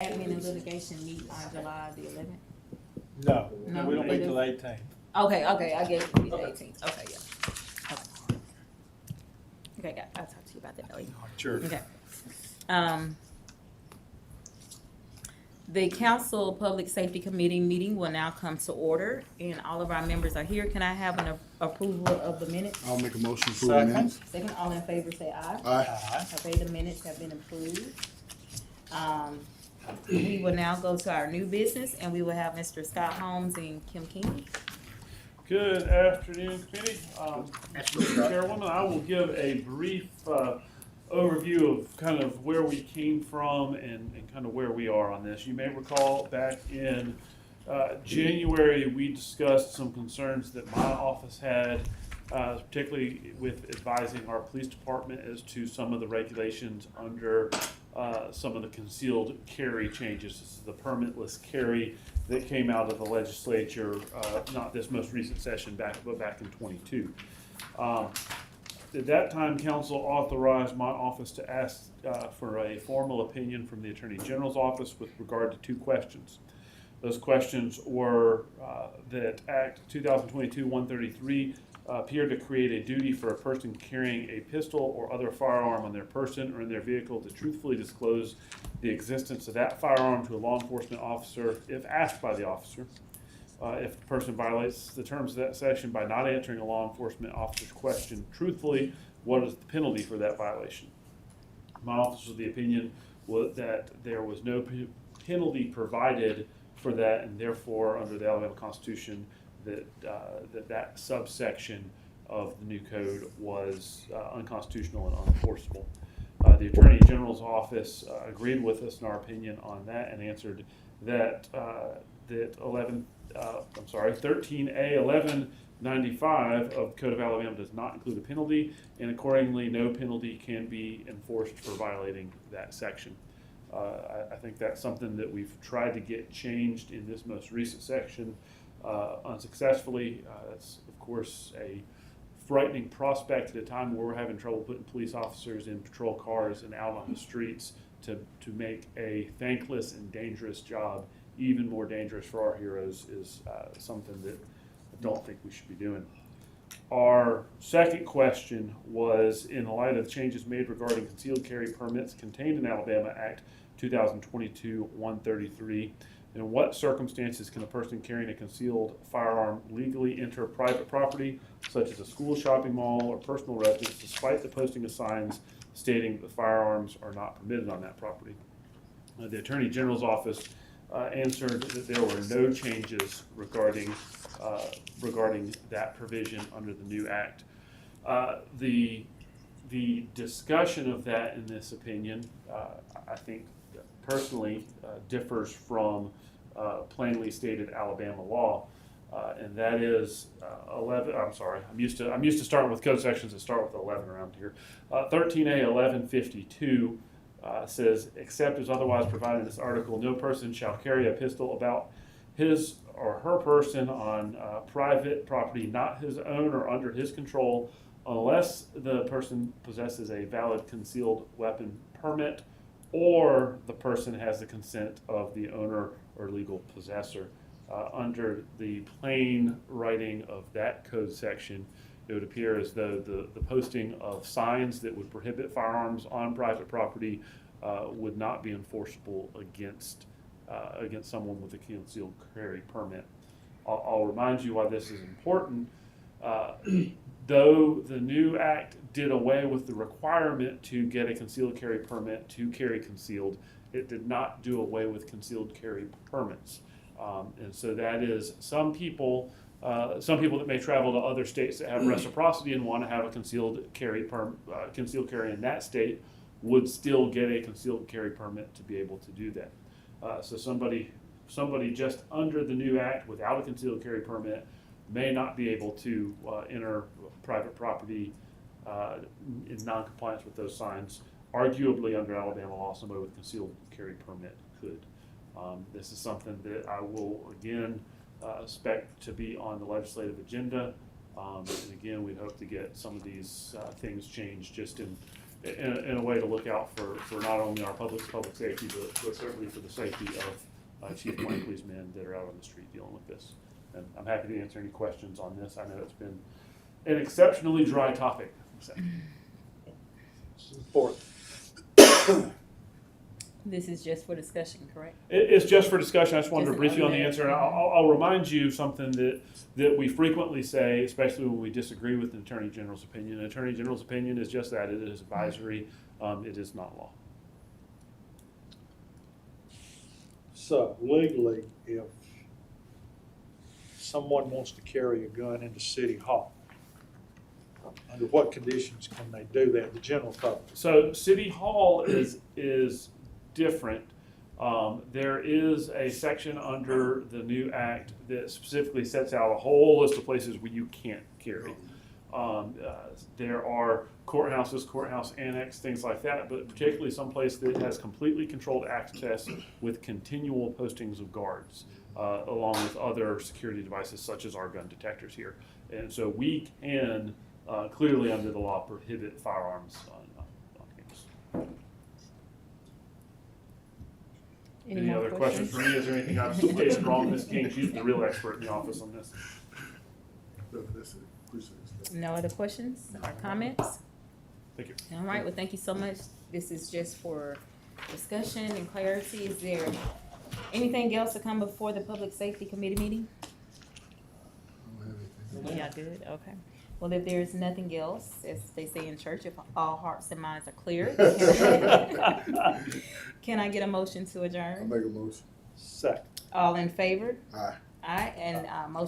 Admin and litigation meet on July the 11th? No, No, we don't they meet do. till 18th. Okay, I guess it be the 18th. Okay, yeah. Okay, I'll talk to you about that later. Sure. Okay. The council public safety committee meeting will now come to order, and all of our members are here. Can I have an approval of the minutes? I'll make a motion to approve the minutes. Second, all in favor say aye. Aye. Okay, the minutes have been approved. We will now go to our new business, and we will have Mr. Scott Holmes and Kim King. Good afternoon, committee. Afternoon, Mr. Scott. Chairwoman, I will give a brief overview of kind of where we came from and kind of where we are on this. You may recall back in January, we discussed some concerns that my office had, particularly with advising our police department as to some of the regulations under some of the concealed carry changes. This is the permitless carry that came out of the legislature, not this most recent session, but back in 22. At that time, council authorized my office to ask for a formal opinion from the Attorney General's office with regard to two questions. Those questions were that Act 2022-133 appeared to create a duty for a person carrying a pistol or other firearm on their person or in their vehicle to truthfully disclose the existence of that firearm to a law enforcement officer if asked by the officer. If the person violates the terms of that section by not answering a law enforcement officer's question truthfully, what is the penalty for that violation? My office was of the opinion that there was no penalty provided for that, and therefore, under the Alabama Constitution, that subsection of the new code was unconstitutional and unenforceable. The Attorney General's office agreed with us in our opinion on that and answered that 13A 1195 of the Code of Alabama does not include a penalty, and accordingly, no penalty can be enforced for violating that section. I think that's something that we've tried to get changed in this most recent section unsuccessfully. That's, of course, a frightening prospect at a time where we're having trouble putting police officers in patrol cars and out on the streets to make a thankless and dangerous job even more dangerous for our heroes is something that I don't think we should be doing. Our second question was, in light of the changes made regarding concealed carry permits contained in Alabama Act 2022-133, in what circumstances can a person carrying a concealed firearm legally enter private property, such as a school, shopping mall, or personal residence, despite the posting of signs stating that firearms are not permitted on that property? The Attorney General's office answered that there were no changes regarding that provision under the new act. The discussion of that in this opinion, I think personally differs from plainly stated Alabama law, and that is 11. I'm sorry, I'm used to starting with code sections that start with 11 around here. 13A 1152. Says, except as otherwise provided in this article, no person shall carry a pistol about his or her person on private property not his own or under his control unless the person possesses a valid concealed weapon permit or the person has the consent of the owner or legal possessor. Under the plain writing of that code section, it would appear as though the posting of signs that would prohibit firearms on private property would not be enforceable against someone with a concealed carry permit. I'll remind you why this is important. Though the new act did away with the requirement to get a concealed carry permit to carry concealed, it did not do away with concealed carry permits. And so that is some people that may travel to other states that have reciprocity and want to have a concealed carry in that state would still get a concealed carry permit to be able to do that. So somebody just under the new act without a concealed carry permit may not be able to enter private property in non-compliance with those signs. Arguably, under Alabama law, somebody with a concealed carry permit could. This is something that I will again expect to be on the legislative agenda, and again, we'd hope to get some of these things changed just in in a way to look out for not only our public safety, but certainly for the safety of Chief Point Police men that are out on the street dealing with this. And I'm happy to answer any questions on this. I know it's been an exceptionally dry topic. So, This is just for discussion, correct? it's just for discussion. I just wanted to Just brief you on the another- answer. And I'll remind you something that we frequently say, especially when we disagree with the Attorney General's opinion. The Attorney General's opinion is just that. It is advisory. It is not law. So legally, if someone wants to carry a gun into City Hall, under what conditions can they do that, the general code? So City Hall is different. There is a section under the new act that specifically sets out a whole list of places where you can't carry. There are courthouses, courthouse annex, things like that, but particularly someplace that has completely controlled access with continual postings of guards, along with other security devices such as our gun detectors here. And so we can clearly under the law prohibit firearms on campus. Any more other questions for me? Is there anything I've stated wrong? Ms. King, she's the real expert in the office on this. No, that's it. Appreciate it. No other questions or comments? Thank you. All right, well, thank you so much. This is just for discussion and clarity. Is there anything else to come before the Public Safety Committee meeting? I don't have anything. Yeah, good, okay. Well, if there's nothing else, as they say in church, if all hearts and minds are clear, can I get a motion to I'll adjourn? make a motion. Second. All in favor? Aye. Aye, and motion